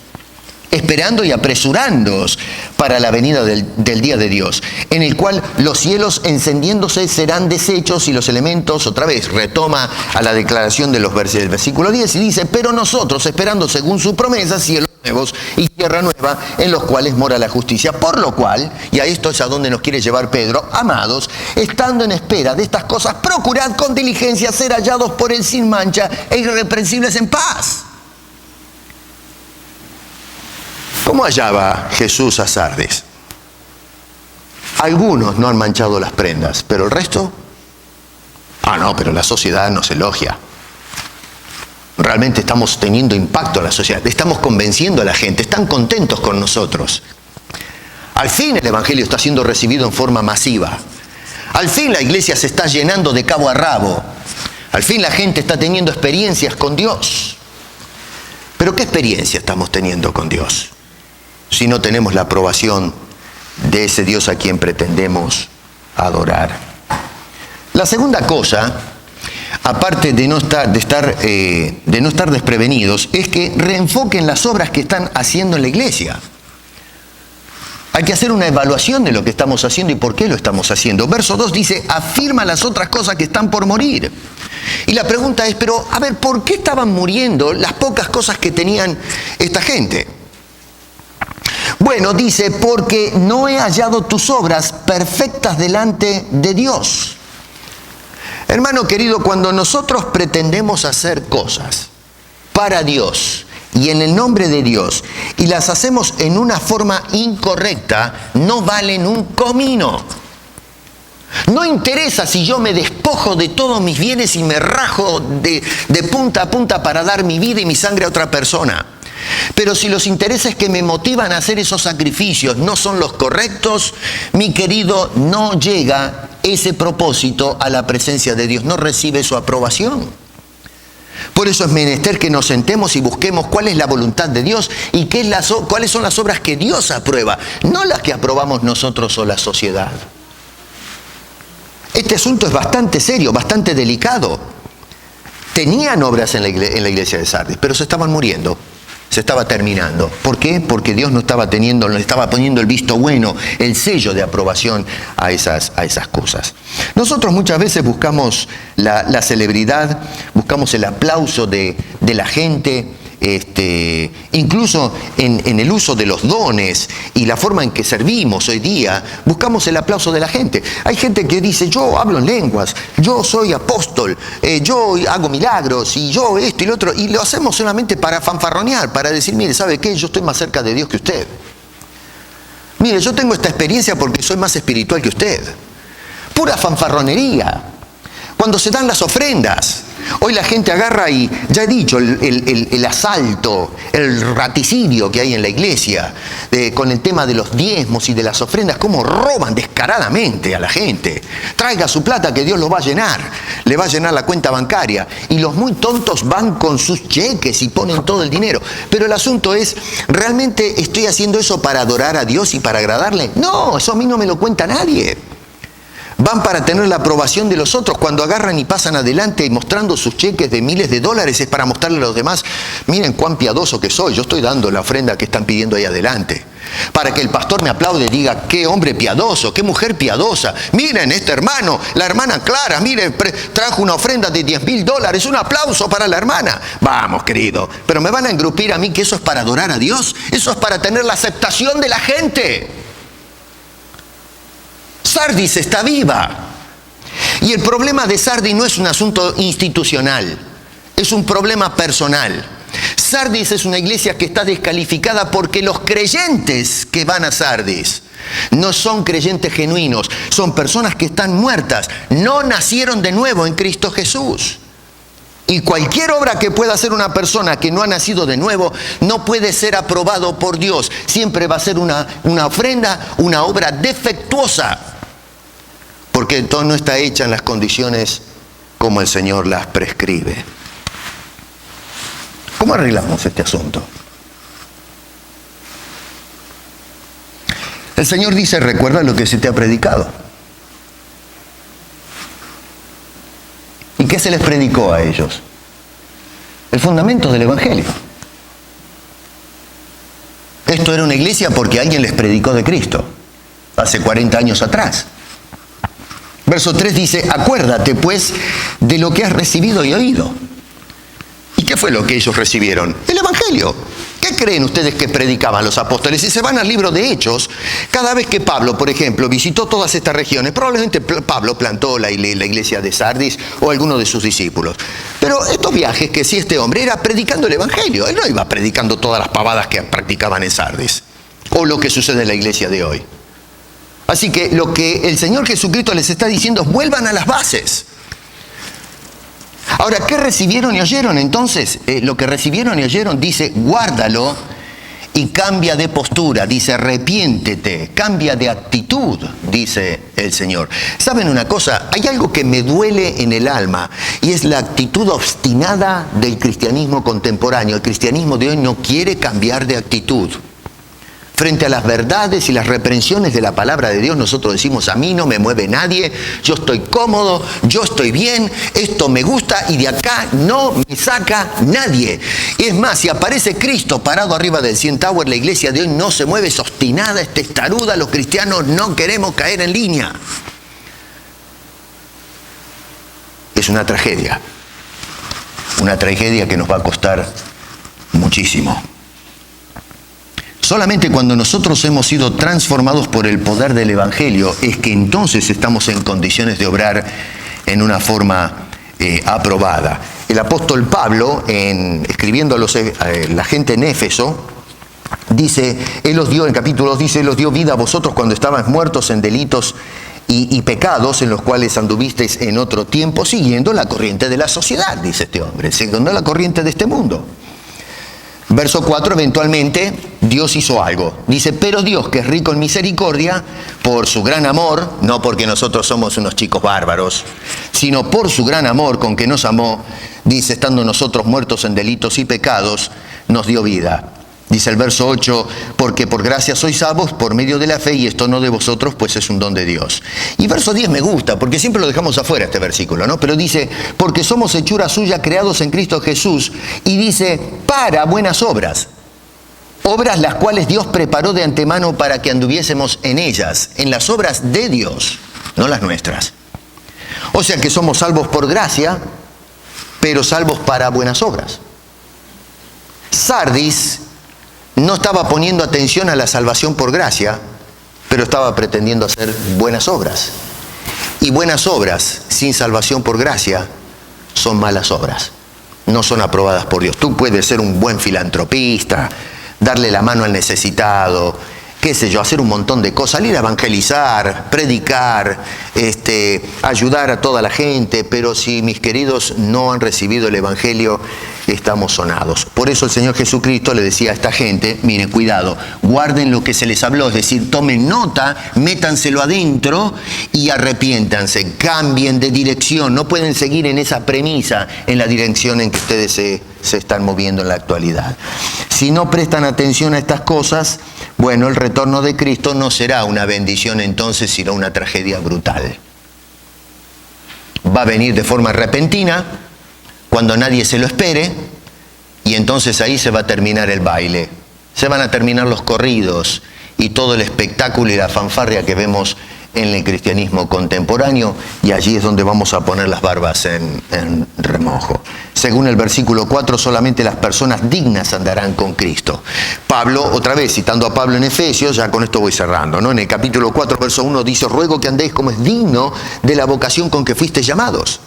Esperando y apresurándoos para la venida del día de Dios, en el cual los cielos encendiéndose serán deshechos y los elementos, otra vez, retoma a la declaración del versículo 10 y dice: pero nosotros, esperando según su promesa, cielos nuevos y tierra nueva, en los cuales mora la justicia. Por lo cual, y a esto es a donde nos quiere llevar Pedro: amados, estando en espera de estas cosas, procurad con diligencia ser hallados por él sin mancha e irreprensibles en paz. ¿Cómo hallaba Jesús a Sardis? Algunos no han manchado las prendas, pero el resto, no, pero la sociedad nos elogia. realmente estamos teniendo impacto en la sociedad, estamos convenciendo a la gente, están contentos con nosotros. Al fin el Evangelio está siendo recibido en forma masiva. Al fin la iglesia se está llenando de cabo a rabo. Al fin la gente está teniendo experiencias con Dios. Pero ¿qué experiencia estamos teniendo con Dios si no tenemos la aprobación de ese Dios a quien pretendemos adorar? La segunda cosa, aparte de no estar desprevenidos, es que reenfoquen las obras que están haciendo en la iglesia. Hay que hacer una evaluación de lo que estamos haciendo y por qué lo estamos haciendo. Verso 2 dice, afirma las otras cosas que están por morir. Y la pregunta es, pero a ver, ¿por qué estaban muriendo las pocas cosas que tenían esta gente? Bueno, dice, porque no he hallado tus obras perfectas delante de Dios. Hermano querido, cuando nosotros pretendemos hacer cosas para Dios y en el nombre de Dios, y las hacemos en una forma incorrecta, no valen un comino. No interesa si yo me despojo de todos mis bienes y me rajo de punta a punta para dar mi vida y mi sangre a otra persona. Pero si los intereses que me motivan a hacer esos sacrificios no son los correctos, mi querido, no llega ese propósito a la presencia de Dios, no recibe su aprobación. Por eso es menester que nos sentemos y busquemos cuál es la voluntad de Dios y cuáles son las obras que Dios aprueba, no las que aprobamos nosotros o la sociedad. Este asunto es bastante serio, bastante delicado. Tenían obras en la iglesia de Sardis, pero se estaban muriendo, se estaba terminando. ¿Por qué? Porque Dios no estaba poniendo el visto bueno, el sello de aprobación a esas cosas. Nosotros muchas veces buscamos la celebridad, buscamos el aplauso de la gente, incluso en el uso de los dones y la forma en que servimos hoy día, buscamos el aplauso de la gente. Hay gente que dice, yo hablo en lenguas, yo soy apóstol, yo hago milagros y yo esto y lo otro, y lo hacemos solamente para fanfarronear, para decir, mire, ¿sabe qué? Yo estoy más cerca de Dios que usted. Mire, yo tengo esta experiencia porque soy más espiritual que usted. Pura fanfarronería. Cuando se dan las ofrendas, hoy la gente agarra y, ya he dicho, el asalto, el raticidio que hay en la iglesia, con el tema de los diezmos y de las ofrendas, cómo roban descaradamente a la gente. Traiga su plata que Dios lo va a llenar, le va a llenar la cuenta bancaria. Y los muy tontos van con sus cheques y ponen todo el dinero. Pero el asunto es, ¿realmente estoy haciendo eso para adorar a Dios y para agradarle? No, eso a mí no me lo cuenta nadie. Van para tener la aprobación de los otros. Cuando agarran y pasan adelante y mostrando sus cheques de miles de dólares es para mostrarle a los demás, miren cuán piadoso que soy, yo estoy dando la ofrenda que están pidiendo ahí adelante. Para que el pastor me aplaude y diga, qué hombre piadoso, qué mujer piadosa. Miren, este hermano, la hermana Clara, miren, trajo una ofrenda de $10,000, un aplauso para la hermana. Vamos, querido, pero me van a engrupir a mí que eso es para adorar a Dios, eso es para tener la aceptación de la gente. Sardis está viva. Y el problema de Sardis no es un asunto institucional, es un problema personal. Sardis es una iglesia que está descalificada porque los creyentes que van a Sardis no son creyentes genuinos, son personas que están muertas, no nacieron de nuevo en Cristo Jesús. Y cualquier obra que pueda hacer una persona que no ha nacido de nuevo no puede ser aprobado por Dios. Siempre va a ser una ofrenda, una obra defectuosa. Porque entonces no está hecha en las condiciones como el Señor las prescribe. ¿Cómo arreglamos este asunto? El Señor dice, recuerda lo que se te ha predicado. ¿Y qué se les predicó a ellos? El fundamento del Evangelio. Esto era una iglesia porque alguien les predicó de Cristo, hace 40 años atrás. Verso 3 dice, acuérdate pues de lo que has recibido y oído. ¿Y qué fue lo que ellos recibieron? El Evangelio. ¿Qué creen ustedes que predicaban los apóstoles? Si se van al libro de Hechos, cada vez que Pablo, por ejemplo, visitó todas estas regiones, probablemente Pablo plantó la iglesia de Sardis o alguno de sus discípulos. Pero estos viajes que sí este hombre era predicando el Evangelio, él no iba predicando todas las pavadas que practicaban en Sardis o lo que sucede en la iglesia de hoy. Así que lo que el Señor Jesucristo les está diciendo es vuelvan a las bases. Ahora, ¿qué recibieron y oyeron? Entonces, lo que recibieron y oyeron dice, guárdalo y cambia de postura. Dice, arrepiéntete, cambia de actitud, dice el Señor. ¿Saben una cosa? Hay algo que me duele en el alma y es la actitud obstinada del cristianismo contemporáneo. El cristianismo de hoy no quiere cambiar de actitud. Frente a las verdades y las reprensiones de la palabra de Dios, nosotros decimos, a mí no me mueve nadie, yo estoy cómodo, yo estoy bien, esto me gusta y de acá no me saca nadie. Y es más, si aparece Cristo parado arriba del CN Tower, la iglesia de hoy no se mueve, es obstinada, es testaruda, los cristianos no queremos caer en línea. Es una tragedia que nos va a costar muchísimo. Solamente cuando nosotros hemos sido transformados por el poder del Evangelio es que entonces estamos en condiciones de obrar en una forma aprobada. El apóstol Pablo, escribiendo a la gente en Éfeso, dice, Él os dio, en capítulo 2 dice, Él os dio vida a vosotros cuando estabais muertos en delitos y pecados en los cuales anduvisteis en otro tiempo, siguiendo la corriente de la sociedad, dice este hombre, siguiendo la corriente de este mundo. Verso 4, eventualmente Dios hizo algo. Dice, pero Dios, que es rico en misericordia, por su gran amor, no porque nosotros somos unos chicos bárbaros, sino por su gran amor con que nos amó, dice, estando nosotros muertos en delitos y pecados, nos dio vida. Dice el verso 8, porque por gracia sois salvos por medio de la fe, y esto no de vosotros, pues es un don de Dios. Y verso 10 me gusta, porque siempre lo dejamos afuera este versículo, ¿no? Pero dice, porque somos hechura suya, creados en Cristo Jesús, y dice, para buenas obras. Obras las cuales Dios preparó de antemano para que anduviésemos en ellas, en las obras de Dios, no las nuestras. O sea que somos salvos por gracia, pero salvos para buenas obras. Sardis no estaba poniendo atención a la salvación por gracia, pero estaba pretendiendo hacer buenas obras. Y buenas obras sin salvación por gracia son malas obras. No son aprobadas por Dios. Tú puedes ser un buen filantropista, darle la mano al necesitado, qué sé yo, hacer un montón de cosas, salir a evangelizar, predicar, ayudar a toda la gente, pero si mis queridos no han recibido el Evangelio, estamos sonados. Por eso el Señor Jesucristo le decía a esta gente, miren, cuidado, guarden lo que se les habló, es decir, tomen nota, métanselo adentro y arrepiéntanse, cambien de dirección, no pueden seguir en esa premisa, en la dirección en que ustedes se están moviendo en la actualidad. Si no prestan atención a estas cosas, bueno, el retorno de Cristo no será una bendición entonces, sino una tragedia brutal. Va a venir de forma repentina, cuando nadie se lo espere, y entonces ahí se va a terminar el baile. Se van a terminar los corridos y todo el espectáculo y la fanfarria que vemos en el cristianismo contemporáneo, y allí es donde vamos a poner las barbas en remojo. Según el versículo 4, solamente las personas dignas andarán con Cristo. Pablo, otra vez citando a Pablo en Efesios, ya con esto voy cerrando, ¿no? En el capítulo 4, verso 1 dice, ruego que andéis como es digno de la vocación con que fuisteis llamados.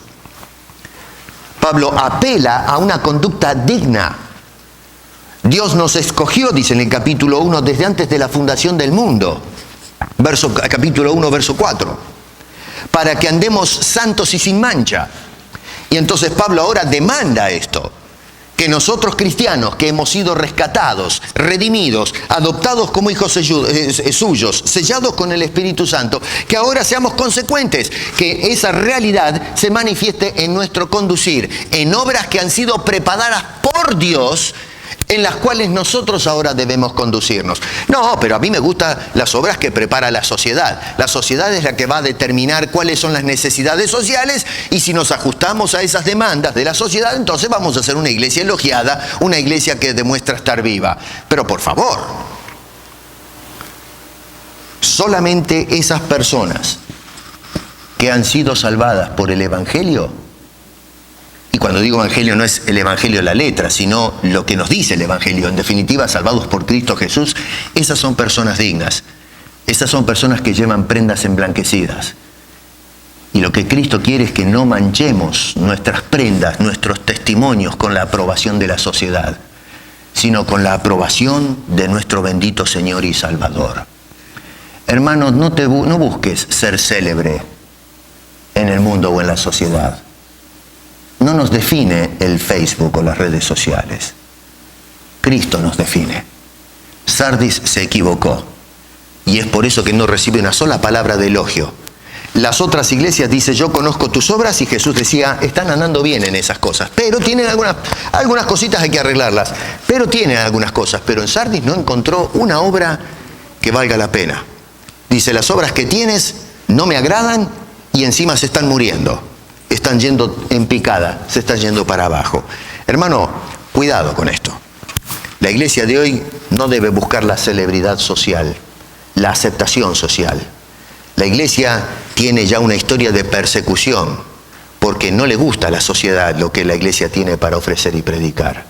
Pablo apela a una conducta digna. Dios nos escogió, dice en el capítulo 1, desde antes de la fundación del mundo. Capítulo 1, verso 4. Para que andemos santos y sin mancha. Y entonces Pablo ahora demanda esto. Que nosotros cristianos, que hemos sido rescatados, redimidos, adoptados como hijos suyos, sellados con el Espíritu Santo, que ahora seamos consecuentes, que esa realidad se manifieste en nuestro conducir, en obras que han sido preparadas por Dios, en las cuales nosotros ahora debemos conducirnos. No, pero a mí me gustan las obras que prepara la sociedad. La sociedad es la que va a determinar cuáles son las necesidades sociales, y si nos ajustamos a esas demandas de la sociedad, entonces vamos a ser una iglesia elogiada, una iglesia que demuestra estar viva. Pero por favor, solamente esas personas que han sido salvadas por el Evangelio. Y cuando digo evangelio no es el evangelio de la letra, sino lo que nos dice el evangelio. En definitiva, salvados por Cristo Jesús, esas son personas dignas. Esas son personas que llevan prendas emblanquecidas. Y lo que Cristo quiere es que no manchemos nuestras prendas, nuestros testimonios con la aprobación de la sociedad, sino con la aprobación de nuestro bendito Señor y Salvador. Hermanos, no busques ser célebre en el mundo o en la sociedad. No nos define el Facebook o las redes sociales. Cristo nos define. Sardis se equivocó y es por eso que no recibe una sola palabra de elogio. Las otras iglesias dicen, yo conozco tus obras, y Jesús decía, están andando bien en esas cosas, pero tienen algunas cositas, hay que arreglarlas, pero tienen algunas cosas. Pero en Sardis no encontró una obra que valga la pena. Dice, las obras que tienes no me agradan y encima se están muriendo. Están yendo en picada, se están yendo para abajo. Hermano, cuidado con esto. La iglesia de hoy no debe buscar la celebridad social, la aceptación social. La iglesia tiene ya una historia de persecución porque no le gusta a la sociedad lo que la iglesia tiene para ofrecer y predicar.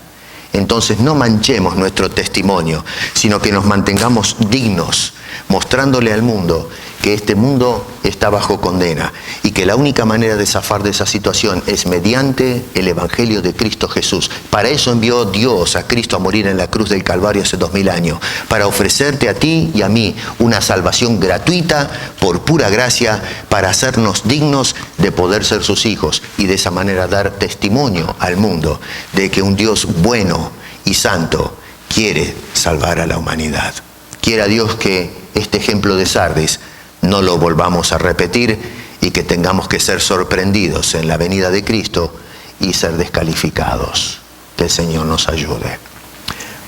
Entonces no manchemos nuestro testimonio, sino que nos mantengamos dignos, mostrándole al mundo que este mundo está bajo condena y que la única manera de zafar de esa situación es mediante el Evangelio de Cristo Jesús. Para eso envió Dios a Cristo a morir en la cruz del Calvario hace 2000 años, para ofrecerte a ti y a mí una salvación gratuita por pura gracia, para hacernos dignos de poder ser sus hijos y de esa manera dar testimonio al mundo de que un Dios bueno y santo quiere salvar a la humanidad. Quiera Dios que este ejemplo de Sardis no lo volvamos a repetir y que tengamos que ser sorprendidos en la venida de Cristo y ser descalificados. Que el Señor nos ayude.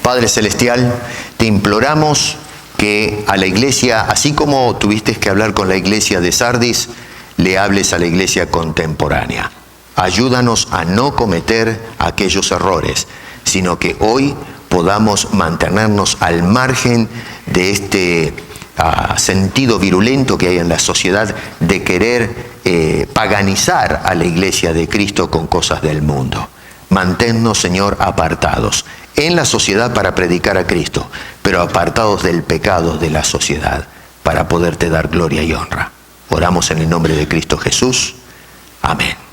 Padre Celestial, te imploramos que a la iglesia, así como tuviste que hablar con la iglesia de Sardis, le hables a la iglesia contemporánea. Ayúdanos a no cometer aquellos errores, sino que hoy podamos mantenernos al margen de este sentido virulento que hay en la sociedad de querer paganizar a la iglesia de Cristo con cosas del mundo. Manténnos, Señor, apartados en la sociedad para predicar a Cristo, pero apartados del pecado de la sociedad para poderte dar gloria y honra. Oramos en el nombre de Cristo Jesús. Amén.